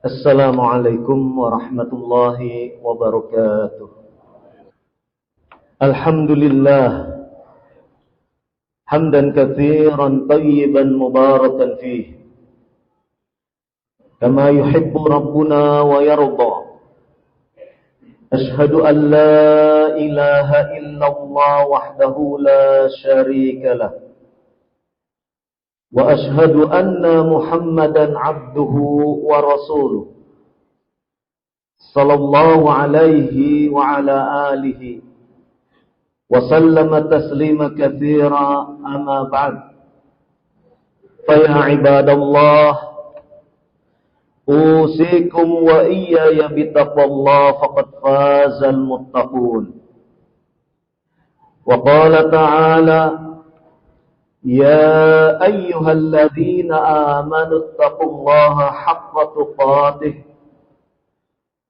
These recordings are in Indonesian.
Assalamualaikum warahmatullahi wabarakatuh. Alhamdulillah hamdan katsiran tayyiban mubarakan fihi kama yuhibbu rabbuna wa yarda. Ashhadu an la ilaha illallah wahdahu la syarika lah. Wa ashhadu anna Muhammadan abduhu wa rasuluh sallallahu alaihi wa ala alihi wa sallama taslima katsira amma ba'd. Fa ya ibadallah, usikum wa iyaya bittaqwallah faqad fazal muttaqun. Wa qala ta'ala: يا أيها الذين آمنوا اتقوا الله حق تقاته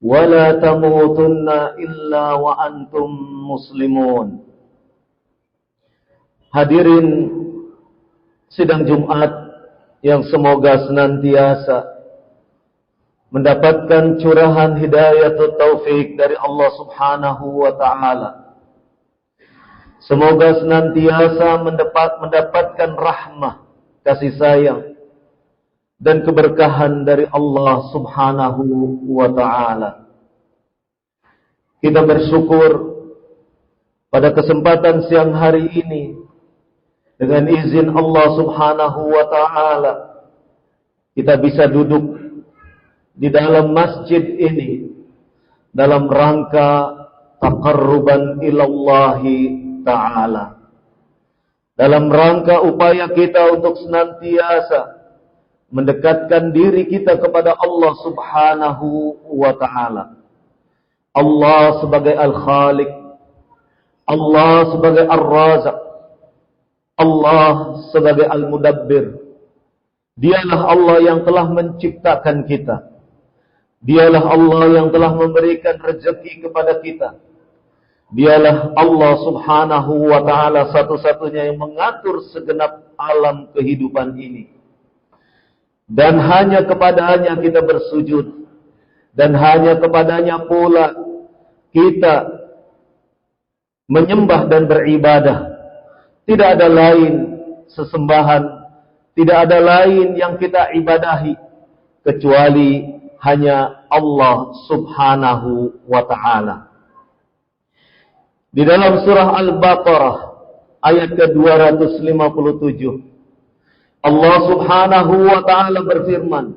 ولا تموتن إلا وأنتم مسلمون. Hadirin sidang Jumat yang semoga senantiasa mendapatkan curahan hidayatut taufik dari Allah Subhanahu wa ta'ala. Semoga senantiasa mendapatkan rahmah, kasih sayang, dan keberkahan dari Allah Subhanahu wa ta'ala. Kita bersyukur pada kesempatan siang hari ini, dengan izin Allah Subhanahu wa ta'ala, kita bisa duduk di dalam masjid ini dalam rangka taqarruban ilallahi ta'ala, dalam rangka upaya kita untuk senantiasa mendekatkan diri kita kepada Allah Subhanahu wa ta'ala. Allah sebagai Al-Khaliq, Allah sebagai Ar-Razak, Allah sebagai Al-Mudabbir. Dialah Allah yang telah menciptakan kita. Dialah Allah yang telah memberikan rezeki kepada kita. Dialah Allah Subhanahu wa ta'ala satu-satunya yang mengatur segenap alam kehidupan ini. Dan hanya kepadanya kita bersujud. Dan hanya kepadanya pula kita menyembah dan beribadah. Tidak ada lain sesembahan, tidak ada lain yang kita ibadahi kecuali hanya Allah Subhanahu wa ta'ala. Di dalam surah Al-Baqarah ayat ke-257, Allah Subhanahu wa ta'ala berfirman,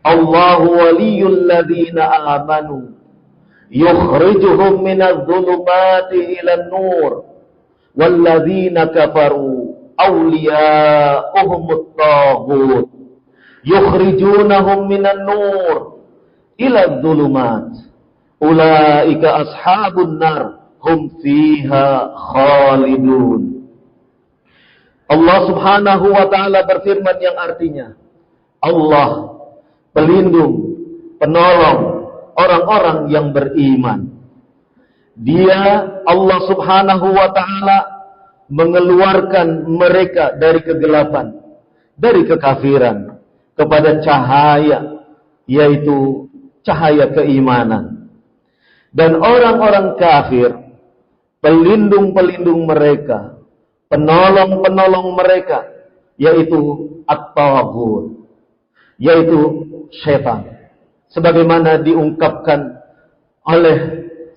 Allahu waliyul ladhina amanu yukhrijuhum minadh-dhulumati ilan nur walladzina kafaru awliya'uhumut taghut yukhrijunahum minan nur iladh dhulumat ulaika ashabun nar hum fiha khalidun. Allah Subhanahu wa ta'ala berfirman yang artinya, Allah pelindung, penolong orang-orang yang beriman. Dia, Allah Subhanahu wa ta'ala, mengeluarkan mereka dari kegelapan, dari kekafiran, kepada cahaya, yaitu cahaya keimanan. Dan orang-orang kafir, pelindung-pelindung mereka, penolong-penolong mereka, yaitu at-taghut, yaitu syaitan. Sebagaimana diungkapkan oleh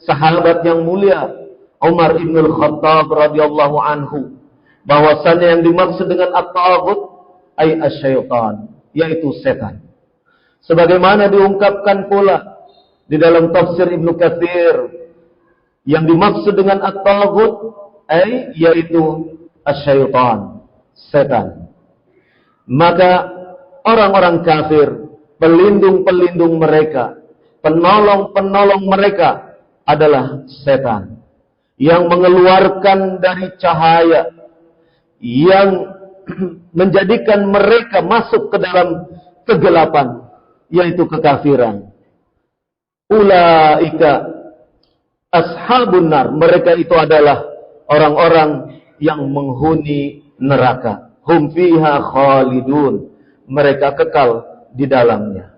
sahabat yang mulia Umar ibn al-Khattab radhiyallahu anhu, bahwasannya yang dimaksud dengan at-taghut ay asy-syaitan, yaitu setan. Sebagaimana diungkapkan pula di dalam tafsir Ibnu Katsir, yang dimaksud dengan at-taghut ay yaitu asy-syaitan, setan. Maka orang-orang kafir, pelindung-pelindung mereka, penolong-penolong mereka adalah setan yang mengeluarkan dari cahaya, yang menjadikan mereka masuk ke dalam kegelapan, yaitu kekafiran. Ulaika ashabun nar, mereka itu adalah orang-orang yang menghuni neraka. Hum fiha khalidun, mereka kekal di dalamnya.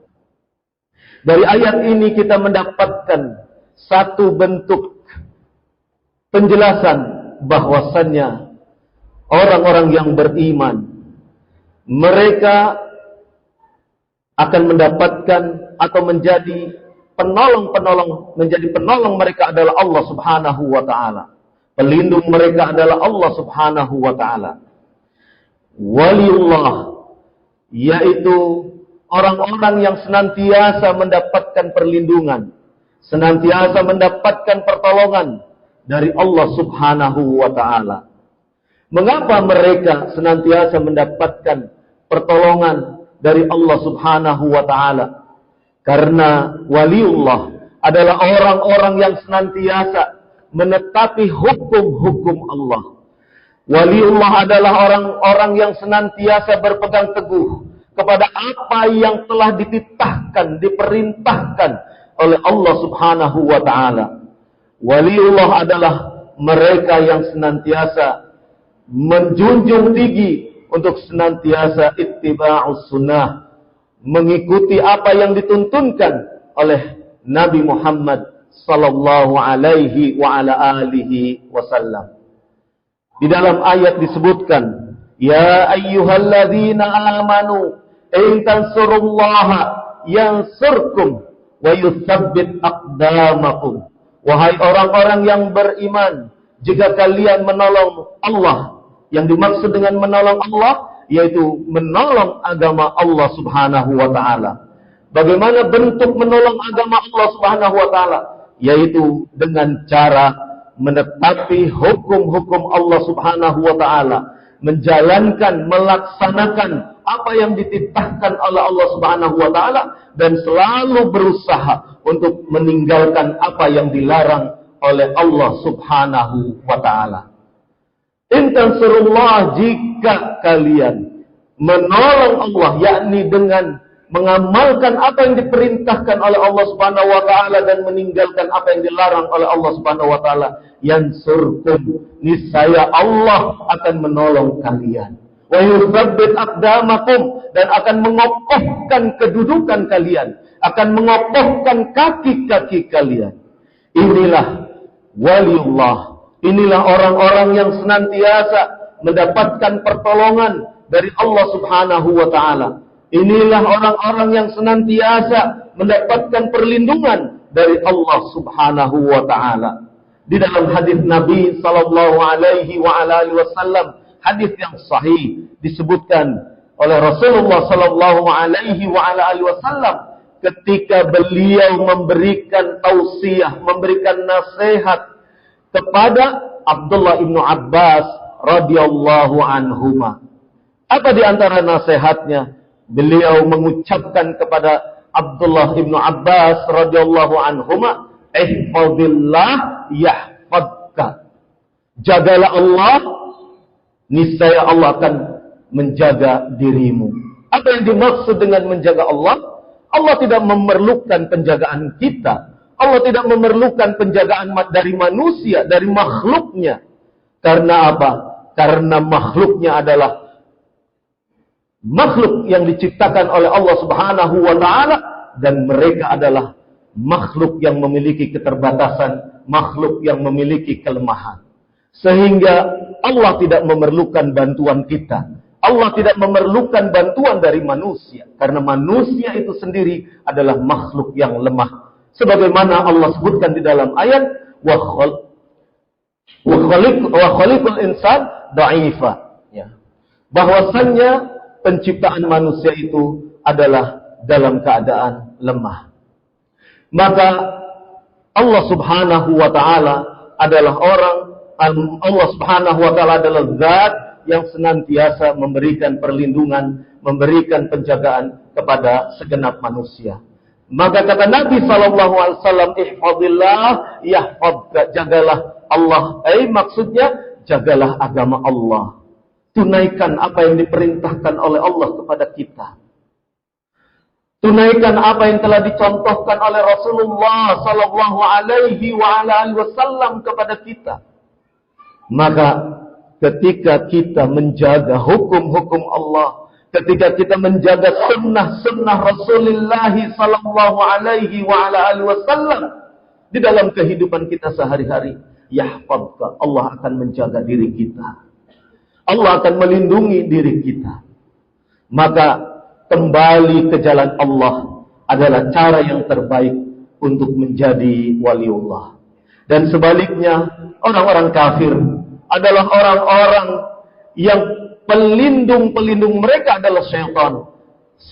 Dari ayat ini kita mendapatkan satu bentuk penjelasan bahwasannya orang-orang yang beriman, mereka akan mendapatkan atau menjadi penolong mereka adalah Allah Subhanahu wa taala. Pelindung mereka adalah Allah Subhanahu wa taala. Waliullah, yaitu orang-orang yang senantiasa mendapatkan perlindungan, senantiasa mendapatkan pertolongan dari Allah Subhanahu wa taala. Mengapa mereka senantiasa mendapatkan pertolongan dari Allah Subhanahu wa taala? Karena waliullah adalah orang-orang yang senantiasa menetapi hukum-hukum Allah. Waliullah adalah orang-orang yang senantiasa berpegang teguh kepada apa yang telah dititahkan, diperintahkan oleh Allah Subhanahu wa taala. Waliullah adalah mereka yang senantiasa menjunjung tinggi untuk senantiasa ittiba'us sunnah, mengikuti apa yang dituntunkan oleh Nabi Muhammad sallallahu alaihi wa ala alihi wasallam. Di dalam ayat disebutkan, ya ayyuhalladzina amanu in tansurullaha yansurkum wa yutsabbit aqdamakum. Wahai orang-orang yang beriman, jika kalian menolong Allah, yang dimaksud dengan menolong Allah yaitu menolong agama Allah Subhanahu wa taala. Bagaimana bentuk menolong agama Allah Subhanahu wa taala? Yaitu dengan cara menetapi hukum-hukum Allah Subhanahu wa taala, menjalankan, melaksanakan apa yang dititahkan oleh Allah Subhanahu wa taala dan selalu berusaha untuk meninggalkan apa yang dilarang oleh Allah Subhanahu wa taala. In tansurullah, jika kalian menolong Allah, yakni dengan mengamalkan apa yang diperintahkan oleh Allah Subhanahu wa taala dan meninggalkan apa yang dilarang oleh Allah Subhanahu wa taala, yansurkum, niscaya Allah akan menolong kalian. Wa yutsabbit aqdamakum, dan akan mengokohkan kedudukan kalian, akan mengokohkan kaki-kaki kalian. Inilah waliullah, inilah orang-orang yang senantiasa mendapatkan pertolongan dari Allah Subhanahu wa taala. Inilah orang-orang yang senantiasa mendapatkan perlindungan dari Allah Subhanahu wa taala. Di dalam hadis Nabi sallallahu alaihi wa ala alihi wasallam, hadis yang sahih, disebutkan oleh Rasulullah sallallahu alaihi wa ala alihi wasallam ketika beliau memberikan tausiah, memberikan nasihat kepada Abdullah ibnu Abbas radhiyallahu anhuma. Apa di antara nasihatnya? Beliau mengucapkan kepada Abdullah ibnu Abbas radhiyallahu anhuma, ihfazillah yahfazka. Jagalah Allah, niscaya Allah akan menjaga dirimu. Apa yang dimaksud dengan menjaga Allah? Allah tidak memerlukan penjagaan kita. Allah tidak memerlukan penjagaan dari manusia, dari makhluknya. Karena apa? Karena makhluknya adalah makhluk yang diciptakan oleh Allah Subhanahu wa taala, dan mereka adalah makhluk yang memiliki keterbatasan, makhluk yang memiliki kelemahan. Sehingga Allah tidak memerlukan bantuan kita. Allah tidak memerlukan bantuan dari manusia, karena manusia itu sendiri adalah makhluk yang lemah. Sebagaimana Allah sebutkan di dalam ayat, wa khaliqul insan dha'ifa, ya. Bahwasannya penciptaan manusia itu adalah dalam keadaan lemah. Maka Allah Subhanahu wa taala adalah Allah Subhanahu wa taala adalah zat yang senantiasa memberikan perlindungan, memberikan penjagaan kepada segenap manusia. Maka kata Nabi sallallahu alaihi wasallam, ihfazillah yahfazka, jagalah Allah. Maksudnya jagalah agama Allah. Tunaikan apa yang diperintahkan oleh Allah kepada kita. Tunaikan apa yang telah dicontohkan oleh Rasulullah sallallahu alaihi wasallam kepada kita. Maka ketika kita menjaga hukum-hukum Allah, ketika kita menjaga sunnah-sunnah Rasulullah sallallahu alaihi wa ala alihi wasallam di dalam kehidupan kita sehari-hari, yahfazka, Allah akan menjaga diri kita. Allah akan melindungi diri kita. Maka kembali ke jalan Allah adalah cara yang terbaik untuk menjadi waliullah. Dan sebaliknya, orang-orang kafir adalah orang-orang yang pelindung-pelindung mereka adalah syaitan.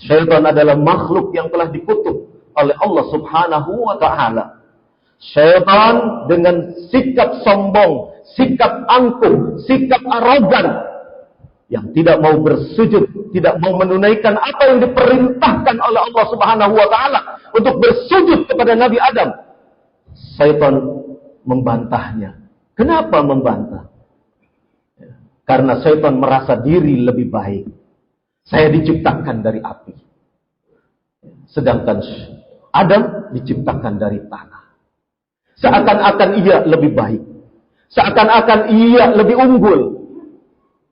Syaitan adalah makhluk yang telah dikutuk oleh Allah Subhanahu wa ta'ala. Syaitan dengan sikap sombong, sikap angkuh, sikap arogan, yang tidak mau bersujud, tidak mau menunaikan apa yang diperintahkan oleh Allah Subhanahu wa ta'ala untuk bersujud kepada Nabi Adam. Syaitan membantahnya. Kenapa membantah? Karena syaitan merasa diri lebih baik. Saya diciptakan dari api, sedangkan Adam diciptakan dari tanah. Seakan-akan ia lebih baik, seakan-akan ia lebih unggul.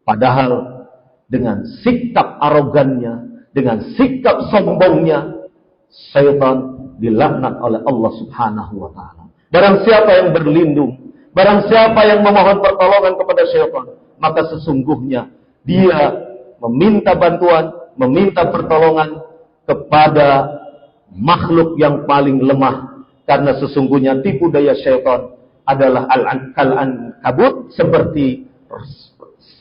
Padahal dengan sikap arogannya, dengan sikap sombongnya, syaitan dilaknat oleh Allah Subhanahu wa ta'ala. Barang siapa yang berlindung, barang siapa yang memohon pertolongan kepada syaitan, maka sesungguhnya dia meminta bantuan, meminta pertolongan kepada makhluk yang paling lemah. Karena sesungguhnya tipu daya syaitan adalah al-ankabut, seperti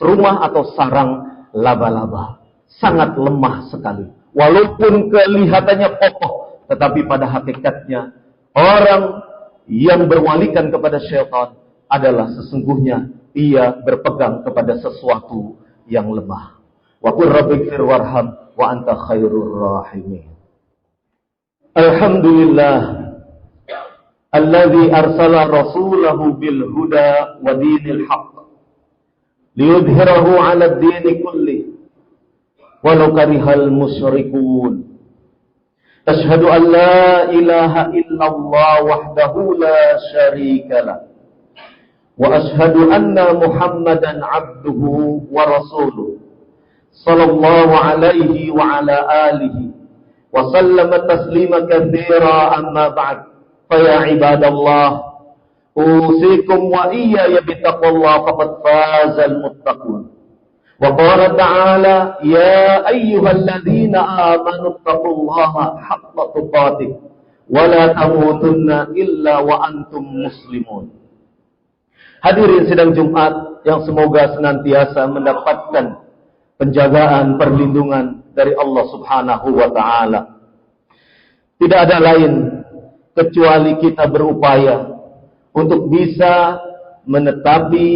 rumah atau sarang laba-laba. Sangat lemah sekali. Walaupun kelihatannya kokoh, tetapi pada hakikatnya orang yang berwalikan kepada syaitan adalah sesungguhnya ia berpegang kepada sesuatu yang lemah. Wa qur rabbighfir warham wa anta khairur rahimin. Alhamdulillah alladzi arsala rasulahu bil huda wa dinil haqq liyudhhirahu 'ala ad-din kulli walau karihal musyrikun. Ashhadu an la ilaha illallah wahdahu la syarika lah. Wa ashhadu anna Muhammadan abduhu wa rasuluh. Sallallahu alaihi wa ala alihi wa sallama taslima katsira, amma ba'd. Fa ya ibadallah, usikum wa iyaya bittaqwallah, faqad fazal muttaqun. Wa qala ta'ala, ya ayyuhalladzina amanu taqullaha haqqa tuqatih wa la tamutunna illa wa antum muslimun. Hadirin sidang Jumat yang semoga senantiasa mendapatkan penjagaan, perlindungan dari Allah Subhanahu wa ta'ala. Tidak ada lain kecuali kita berupaya untuk bisa menetapi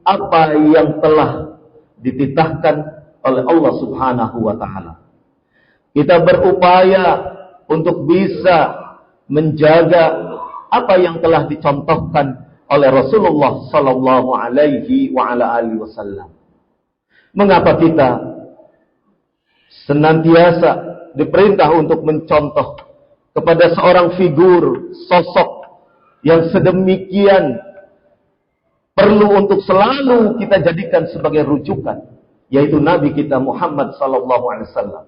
apa yang telah dititahkan oleh Allah Subhanahu wa ta'ala. Kita berupaya untuk bisa menjaga apa yang telah dicontohkan oleh Rasulullah sallallahu alaihi wa ala alihi wasallam. Mengapa kita senantiasa diperintah untuk mencontoh kepada seorang figur, sosok yang sedemikian perlu untuk selalu kita jadikan sebagai rujukan, yaitu Nabi kita Muhammad sallallahu alaihi wasallam.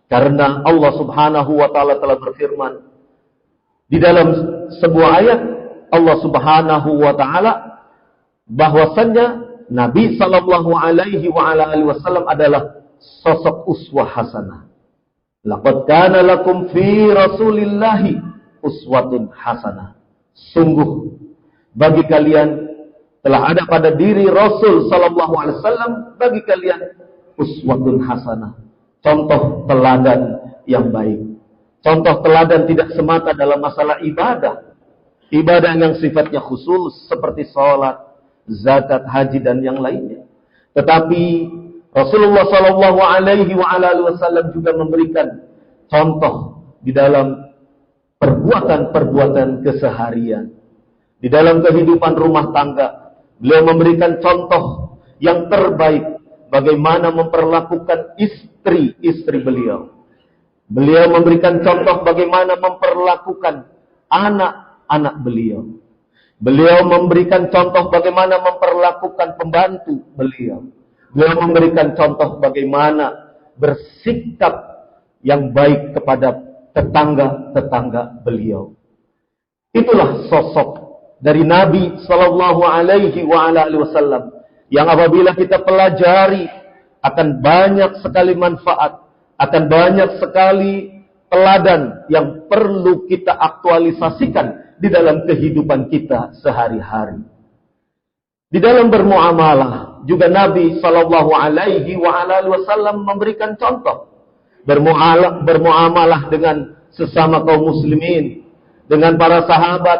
Karena Allah Subhanahu wa taala telah berfirman di dalam sebuah ayat, Allah Subhanahu wa taala bahwasannya Nabi sallallahu alaihi wa ala alihi wasallam adalah sosok uswah hasanah. Laqad kana lakum fi Rasulillahi uswatun hasanah. Sungguh bagi kalian telah ada pada diri Rasul sallallahu alaihi wasallam bagi kalian uswatun hasanah. Contoh teladan yang baik. Contoh teladan tidak semata dalam masalah ibadah. Ibadah yang sifatnya khusus seperti salat, zakat, haji dan yang lainnya. Tetapi Rasulullah sallallahu alaihi wasallam juga memberikan contoh di dalam perbuatan-perbuatan keseharian. Di dalam kehidupan rumah tangga, beliau memberikan contoh yang terbaik bagaimana memperlakukan istri-istri beliau. Beliau memberikan contoh bagaimana memperlakukan anak-anak beliau. Beliau memberikan contoh bagaimana memperlakukan pembantu beliau. Beliau memberikan contoh bagaimana bersikap yang baik kepada tetangga-tetangga beliau. Itulah sosok dari Nabi sallallahu alaihi wasallam yang apabila kita pelajari akan banyak sekali manfaat, akan banyak sekali teladan yang perlu kita aktualisasikan di dalam kehidupan kita sehari-hari. Di dalam bermuamalah juga Nabi sallallahu alaihi wasallam memberikan contoh bermuamalah dengan sesama kaum muslimin, dengan para sahabat,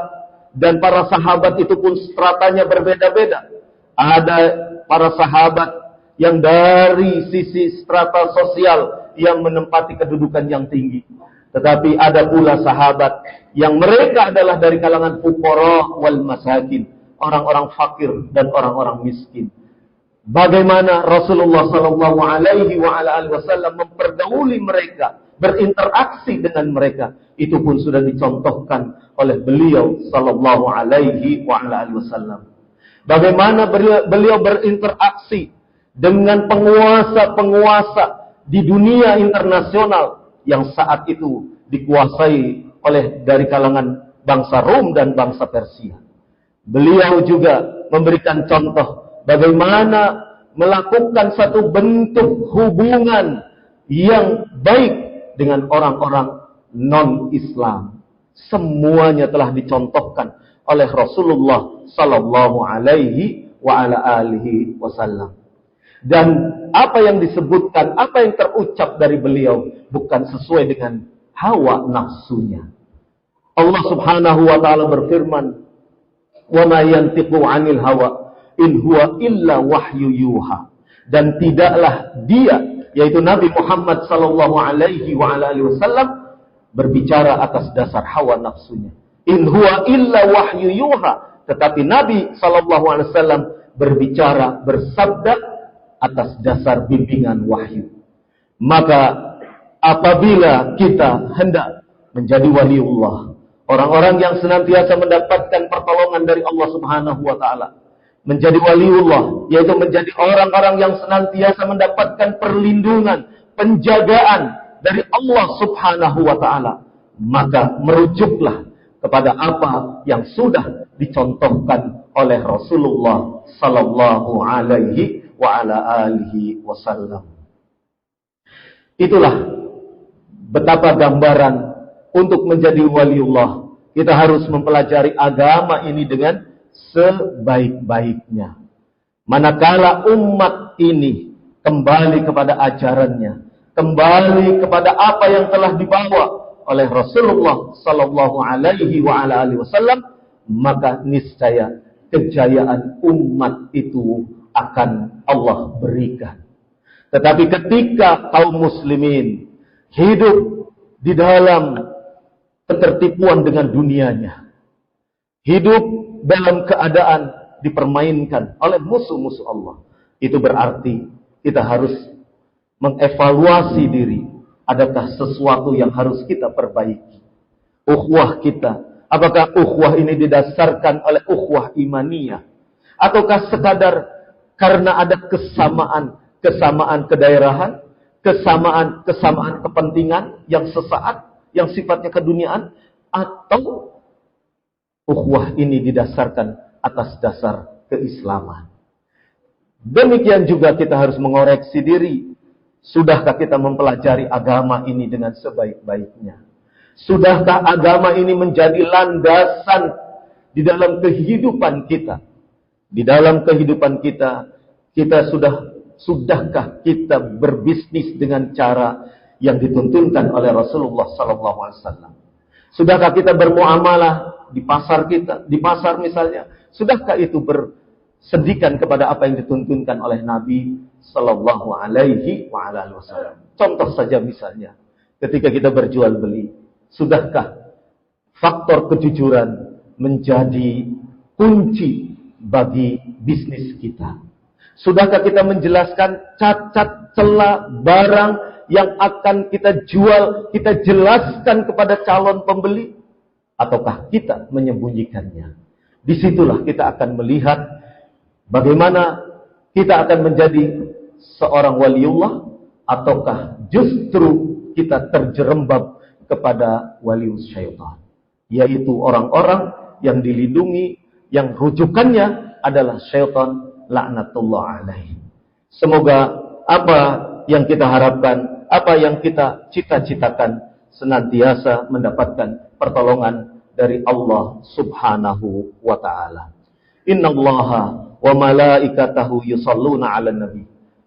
dan para sahabat itu pun stratanya berbeda-beda. Ada para sahabat yang dari sisi strata sosial yang menempati kedudukan yang tinggi. Tetapi ada pula sahabat yang mereka adalah dari kalangan fuqara wal masakin, orang-orang fakir dan orang-orang miskin. Bagaimana Rasulullah sallallahu alaihi wasallam mempergauli mereka, berinteraksi dengan mereka, itu pun sudah dicontohkan oleh beliau sallallahu alaihi wasallam. Bagaimana beliau berinteraksi dengan penguasa-penguasa di dunia internasional yang saat itu dikuasai oleh dari kalangan bangsa Rom dan bangsa Persia. Beliau juga memberikan contoh bagaimana melakukan satu bentuk hubungan yang baik dengan orang-orang non-Islam. Semuanya telah dicontohkan oleh Rasulullah sallallahu alaihi wasallam. Dan apa yang disebutkan, apa yang terucap dari beliau bukan sesuai dengan hawa nafsunya. Allah Subhanahu wa taala berfirman, "Wa ma yantiqu 'anil hawa in huwa illa wahyu yuha." Dan tidaklah dia, yaitu Nabi Muhammad sallallahu alaihi wasallam, berbicara atas dasar hawa nafsunya. In huwa illa wahyu yuha. Tetapi Nabi sallallahu alaihi wasallam berbicara, bersabda atas dasar bimbingan wahyu. Maka apabila kita hendak menjadi waliullah, orang-orang yang senantiasa mendapatkan pertolongan dari Allah Subhanahu wa taala, menjadi waliullah, yaitu menjadi orang-orang yang senantiasa mendapatkan perlindungan, penjagaan dari Allah Subhanahu wa taala, maka merujuklah kepada apa yang sudah dicontohkan oleh Rasulullah sallallahu alaihi wasallam. Itulah betapa gambaran untuk menjadi waliullah. Kita harus mempelajari agama ini dengan sebaik-baiknya. Manakala umat ini kembali kepada ajarannya, kembali kepada apa yang telah dibawa oleh Rasulullah sallallahu alaihi wasallam, maka niscaya kejayaan umat itu akan Allah berikan. Tetapi ketika kaum muslimin hidup di dalam ketertipuan dengan dunianya, hidup dalam keadaan dipermainkan oleh musuh-musuh Allah, itu berarti kita harus mengevaluasi diri. Adakah sesuatu yang harus kita perbaiki? Ukhuwah kita, apakah ukhuwah ini didasarkan oleh ukhuwah imaniyah, ataukah sekadar karena ada kesamaan kedaerahan, kesamaan kepentingan yang sesaat, yang sifatnya keduniaan, atau ukhuwah ini didasarkan atas dasar keislaman. Demikian juga kita harus mengoreksi diri. Sudahkah kita mempelajari agama ini dengan sebaik-baiknya? Sudahkah agama ini menjadi landasan di dalam kehidupan kita? Di dalam kehidupan kita sudahkah kita berbisnis dengan cara yang dituntunkan oleh Rasulullah sallallahu alaihi wasallam? Sudahkah kita bermuamalah di pasar kita, di pasar misalnya? Sudahkah itu bersendikan kepada apa yang dituntunkan oleh Nabi sallallahu alaihi wasallam? Contoh saja misalnya, ketika kita berjual beli, sudahkah faktor kejujuran menjadi kunci bagi bisnis kita? Sudahkah kita menjelaskan cacat celah barang yang akan kita jual, kita jelaskan kepada calon pembeli? Ataukah kita menyembunyikannya? Disitulah kita akan melihat bagaimana kita akan menjadi seorang waliullah, ataukah justru kita terjerembab kepada walius syaitan, yaitu orang-orang yang dilindungi, yang rujukannya adalah syaitan laknatullah alaihi. Semoga apa yang kita harapkan, apa yang kita cita-citakan senantiasa mendapatkan pertolongan dari Allah Subhanahu wa taala. Innallaha wa malaikatahu yusalluna 'alan nabi.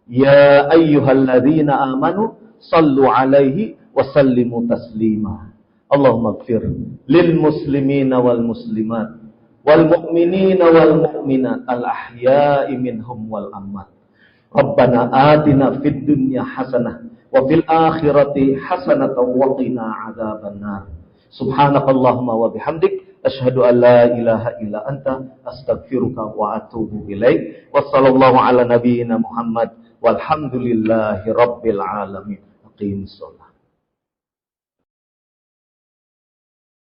Ya ayyuhalladzina amanu sallu 'alaihi wa sallimu taslima. Allahumma ighfir lil muslimina wal muslimat wal mu'minina wal mu'minat al ahya'i minhum wal amwat. Rabbana atina fid dunya hasanah wa fil akhirati hasanah wa qina adzabannar. Subhanakallahumma wa bihamdik asyhadu an la ilaha illa anta astaghfiruka wa atubu ilaik. Wassallallahu ala nabiyyina Muhammad walhamdulillahi rabbil alamin. Aqimus shalah.